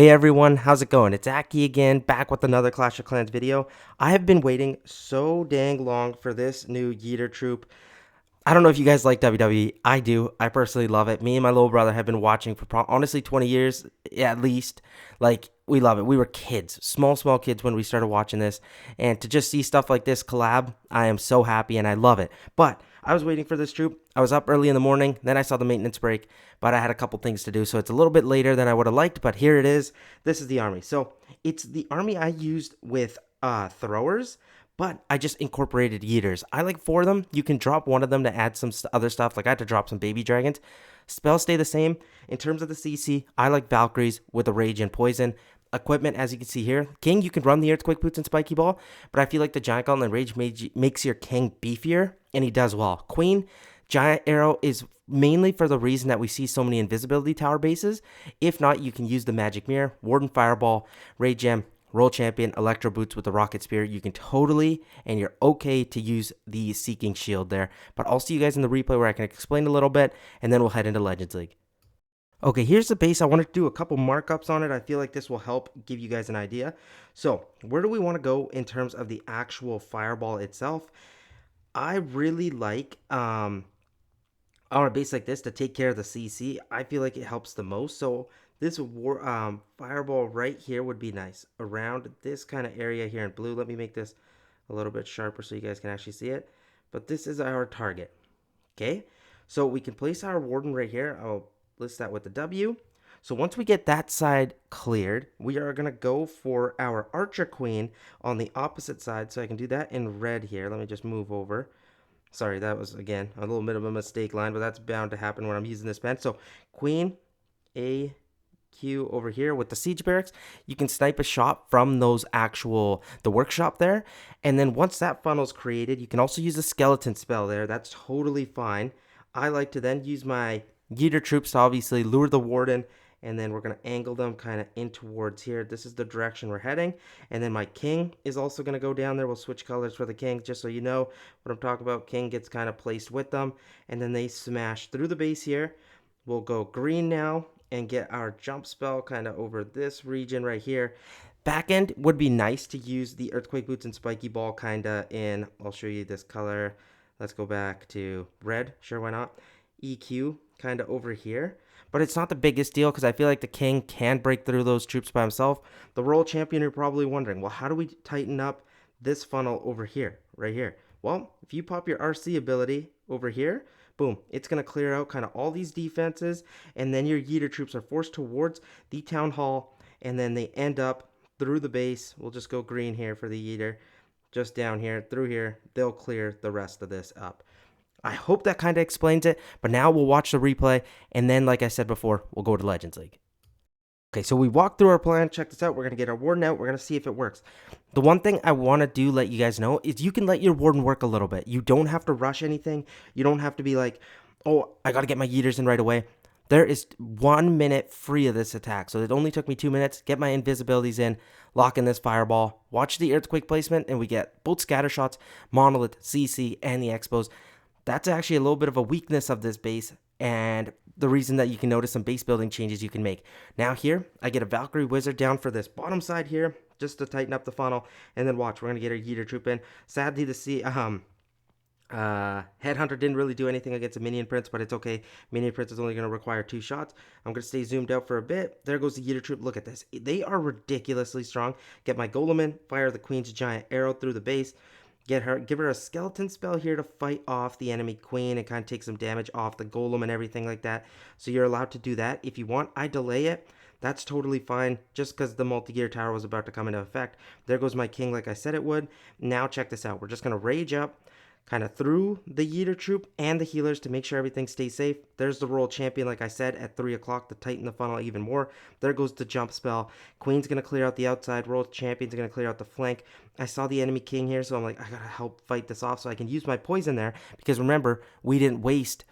Hey everyone, how's it going? It's Aki again, back with another Clash of Clans video. I have been waiting so dang long for this new YEETer troop. I don't know if you guys like WWE. I do. I personally love it. Me and my little brother have been watching for honestly 20 years at least. Like, we love it. We were kids, small kids when we started watching this. And to just see stuff like this collab, I am so happy and I love it. But I was waiting for this troop. I was up early in the morning. Then I saw the maintenance break. But I had a couple things to do. So it's a little bit later than I would have liked. But here it is. This is the army. So it's the army I used with throwers. But I just incorporated YEETers. I like 4 of them. You can drop one of them to add some other stuff. Like I had to drop some baby dragons. Spells stay the same. In terms of the CC, I like Valkyries with a Rage and Poison. Equipment, as you can see here. King, you can run the Earthquake Boots and Spiky Ball. But I feel like the Giant Gauntlet and Rage makes your King beefier. And he does well. Queen, Giant Arrow is mainly for the reason that we see so many Invisibility Tower bases. If not, you can use the Magic Mirror, Warden Fireball, Rage Gem, Roll Champion, Electro Boots with the Rocket Spear. You can totally, and you're okay to use the Seeking Shield there. But I'll see you guys in the replay where I can explain a little bit, and then we'll head into Legends League. Okay, here's the base. I want to do a couple markups on it. I feel like this will help give you guys an idea. So, where do we want to go in terms of the actual Fireball itself? I really like on a base like this to take care of the CC. I feel like it helps the most. So this fireball right here would be nice around this kind of area here in blue. Let me make this a little bit sharper so you guys can actually see it. But this is our target. Okay, so we can place our warden right here. I'll list that with the W. So once we get that side cleared, we are going to go for our Archer Queen on the opposite side. So I can do that in red here. Let me just move over. Sorry, that was, again, a little bit of a mistake line, but that's bound to happen when I'm using this pen. So Queen, A, Q over here with the Siege Barracks. You can snipe a shot from those the workshop there. And then once that funnel's created, you can also use a skeleton spell there. That's totally fine. I like to then use my YEETer troops to obviously lure the warden, and then we're going to angle them kind of in towards here. This is the direction we're heading. And then my king is also going to go down there. We'll switch colors for the king just so you know what I'm talking about. King gets kind of placed with them, and then they smash through the base here. We'll go green now and get our jump spell kind of over this region right here. Back end would be nice to use the Earthquake Boots and Spiky Ball kind of in, I'll show you this color. Let's go back to red. Sure, why not? EQ kind of over here. But it's not the biggest deal because I feel like the king can break through those troops by himself. The Royal Champion, you're probably wondering, well, how do we tighten up this funnel over here, right here? Well, if you pop your RC ability over here, boom, it's going to clear out kind of all these defenses, and then your YEETer troops are forced towards the town hall, and then they end up through the base. We'll just go green here for the YEETer, just down here, through here. They'll clear the rest of this up. I hope that kind of explains it, but now we'll watch the replay, and then, like I said before, we'll go to Legends League. Okay, so we walked through our plan. Check this out. We're going to get our warden out. We're going to see if it works. The one thing I want to let you guys know is you can let your warden work a little bit. You don't have to rush anything. You don't have to be like, oh, I got to get my YEETers in right away. There is 1 minute free of this attack, so it only took me 2 minutes. Get my invisibilities in, lock in this fireball, watch the earthquake placement, and we get both scatter shots, monolith, CC, and the expos. That's actually a little bit of a weakness of this base, and the reason that you can notice some base building changes you can make. Now here, I get a Valkyrie Wizard down for this bottom side here, just to tighten up the funnel, and then watch, we're going to get our YEETer troop in. Sadly to see, Headhunter didn't really do anything against a Minion Prince, but it's okay. Minion Prince is only going to require 2 shots. I'm going to stay zoomed out for a bit. There goes the YEETer troop. Look at this. They are ridiculously strong. Get my Golem in, fire the Queen's Giant Arrow through the base. Give her a skeleton spell here to fight off the enemy queen and kind of take some damage off the golem and everything like that. So you're allowed to do that if you want. I delay it. That's totally fine just because the multi-gear tower was about to come into effect. There goes my king like I said it would. Now check this out. We're just going to rage up kind of through the YEETer troop and the healers to make sure everything stays safe. There's the Royal Champion, like I said, at 3 o'clock to tighten the funnel even more. There goes the jump spell. Queen's going to clear out the outside. Royal Champion's going to clear out the flank. I saw the enemy king here, so I'm like, I got to help fight this off so I can use my poison there. Because remember, we didn't waste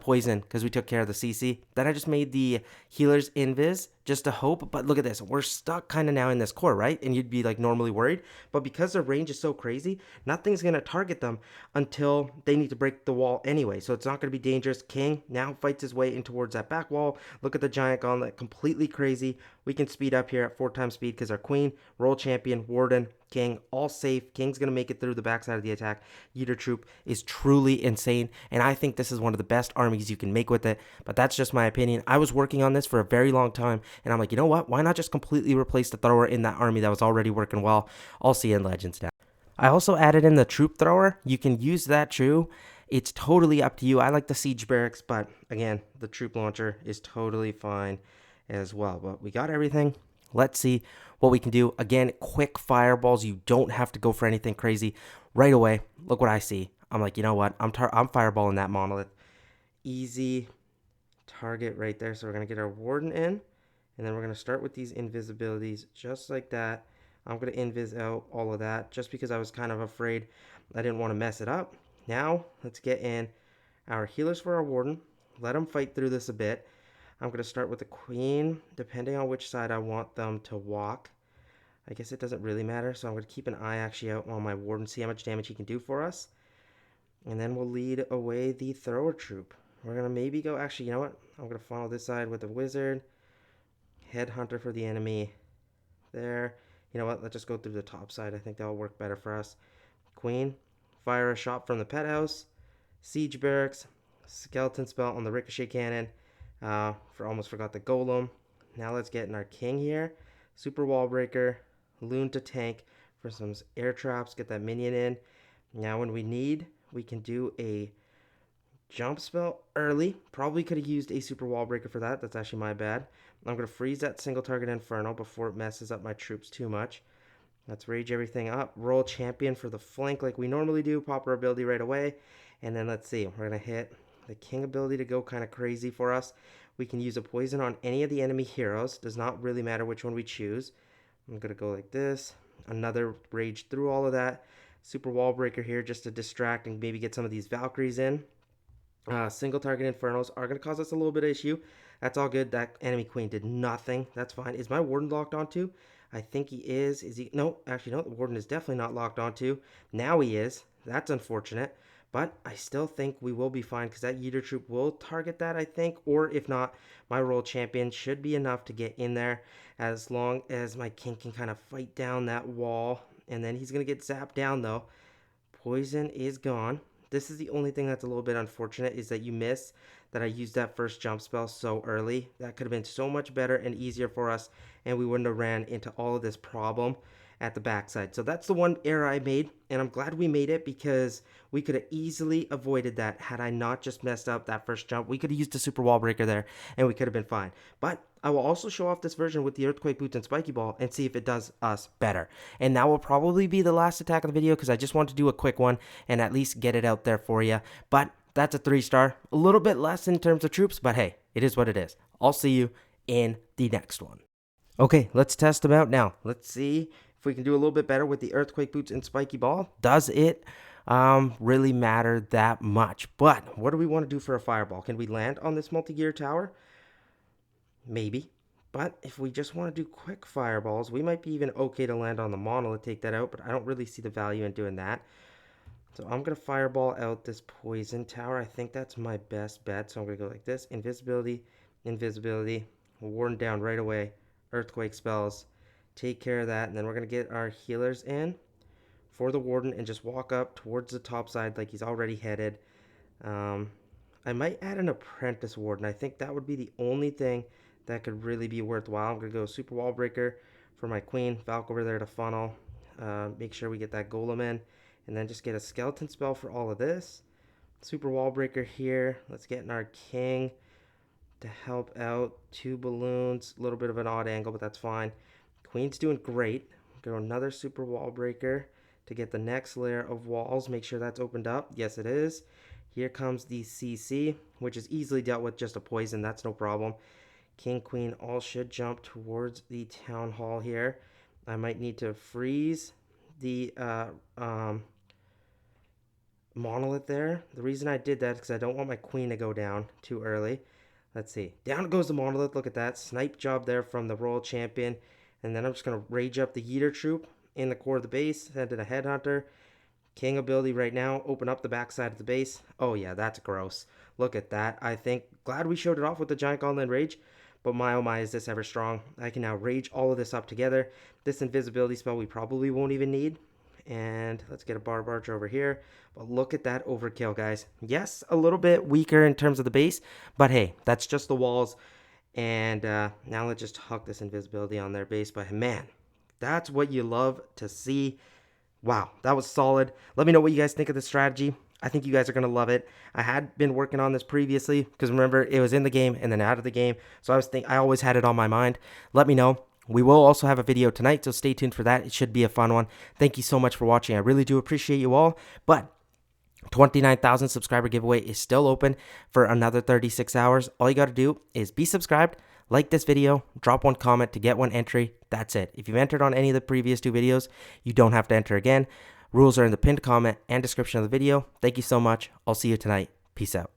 poison because we took care of the CC. Then I just made the healers invis just to hope. But look at this. We're stuck kind of now in this core, right? And you'd be like normally worried. But because their range is so crazy, nothing's going to target them until they need to break the wall anyway. So it's not going to be dangerous. King now fights his way in towards that back wall. Look at the giant gauntlet. Completely crazy. We can speed up here at 4 times speed because our queen, world champion, warden, king, all safe. King's going to make it through the backside of the attack. YEETer troop is truly insane, and I think this is one of the best armies you can make with it, but that's just my opinion. I was working on this for a very long time, and I'm like, you know what? Why not just completely replace the thrower in that army that was already working well? I'll see you in Legends now. I also added in the troop thrower. You can use that too. It's totally up to you. I like the siege barracks, but again, the troop launcher is totally fine as well. But we got everything. Let's see what we can do. Again, quick fireballs. You don't have to go for anything crazy right away. Look what I see. I'm like, you know what? I'm fireballing that monolith. Easy target right there. So we're going to get our warden in, and then we're going to start with these invisibilities just like that. I'm going to invis out all of that just because I was kind of afraid I didn't want to mess it up. Now, let's get in our healers for our warden. Let them fight through this a bit. I'm going to start with the queen, depending on which side I want them to walk. I guess it doesn't really matter, so I'm going to keep an eye actually out on my warden, see how much damage he can do for us. And then we'll lead away the thrower troop. We're going to maybe go, actually, you know what? I'm going to follow this side with the wizard. Headhunter for the enemy there. You know what? Let's just go through the top side. I think that'll work better for us. Queen, fire a shot from the pet house. Siege barracks, skeleton spell on the ricochet cannon. Almost forgot the golem. Now let's get in our king here. Super wall breaker, loon to tank for some air traps. Get that minion in. Now when we need, we can do a jump spell early. Probably could have used a super wall breaker for that. That's actually my bad. I'm going to freeze that single target inferno before it messes up my troops too much. Let's rage everything up. Roll champion for the flank like we normally do. Pop our ability right away. And then let's see. We're going to hit the king ability to go kind of crazy for us. We can use a poison on any of the enemy heroes. Does not really matter which one we choose. I'm going to go like this. Another rage through all of that. Super wall breaker here just to distract and maybe get some of these Valkyries in. Single target infernos are going to cause us a little bit of issue. That's all good. That enemy queen did nothing. That's fine. Is my warden locked onto? I think he is. Is he? No, actually, no. The warden is definitely not locked onto. Now he is. That's unfortunate. But I still think we will be fine because that YEETer troop will target that, I think. Or if not, my world champion should be enough to get in there as long as my king can kind of fight down that wall. And then he's going to get zapped down, though. Poison is gone. This is the only thing that's a little bit unfortunate is that you miss that I used that first jump spell so early. That could have been so much better and easier for us, and we wouldn't have ran into all of this problem at the backside. So that's the one error I made, and I'm glad we made it because we could have easily avoided that had I not just messed up that first jump. We could have used a super wall breaker there, and we could have been fine. But I will also show off this version with the earthquake boots and spiky ball and see if it does us better. And that will probably be the last attack of the video because I just want to do a quick one and at least get it out there for you. But that's a 3-star. A little bit less in terms of troops, but hey, it is what it is. I'll see you in the next one. Okay, let's test them out now. Let's see if we can do a little bit better with the earthquake boots and spiky ball. Does it really matter that much? But what do we want to do for a fireball? Can we land on this multi-gear tower? Maybe. But if we just want to do quick fireballs, we might be even okay to land on the monolith, take that out, but I don't really see the value in doing that. So I'm going to fireball out this poison tower. I think that's my best bet. So I'm going to go like this. Invisibility, invisibility, warden down right away. Earthquake spells. Take care of that. And then we're going to get our healers in for the warden and just walk up towards the top side like he's already headed. I might add an apprentice warden. I think that would be the only thing that could really be worthwhile. I'm going to go super wall breaker for my queen. Valk over there to funnel. Make sure we get that golem in. And then just get a skeleton spell for all of this. Super wall breaker here. Let's get in our king to help out. 2 balloons. A little bit of an odd angle, but that's fine. Queen's doing great. Go another super wall breaker to get the next layer of walls. Make sure that's opened up. Yes, it is. Here comes the CC, which is easily dealt with just a poison. That's no problem. King, queen all should jump towards the town hall here. I might need to freeze the monolith there. The reason I did that is because I don't want my queen to go down too early. Let's see. Down goes the monolith. Look at that. Snipe job there from the royal champion. And then I'm just going to rage up the YEETer troop in the core of the base. Send in a headhunter. King ability right now. Open up the backside of the base. Oh, yeah, that's gross. Look at that. I think, glad we showed it off with the giant gauntlet rage. But my oh my, is this ever strong. I can now rage all of this up together. This invisibility spell we probably won't even need. And let's get a barb archer over here. But look at that overkill, guys. Yes, a little bit weaker in terms of the base. But hey, that's just the walls. And now let's just huck this invisibility on their base. But man, that's what you love to see. Wow, that was solid. Let me know what you guys think of this strategy. I think you guys are going to love it. I had been working on this previously because remember, it was in the game and then out of the game. So I always had it on my mind. Let me know. We will also have a video tonight, so stay tuned for that. It should be a fun one. Thank you so much for watching. I really do appreciate you all. But 29,000 subscriber giveaway is still open for another 36 hours. All you got to do is be subscribed, like this video, drop one comment to get one entry. That's it. If you've entered on any of the previous 2 videos, you don't have to enter again. Rules are in the pinned comment and description of the video. Thank you so much. I'll see you tonight. Peace out.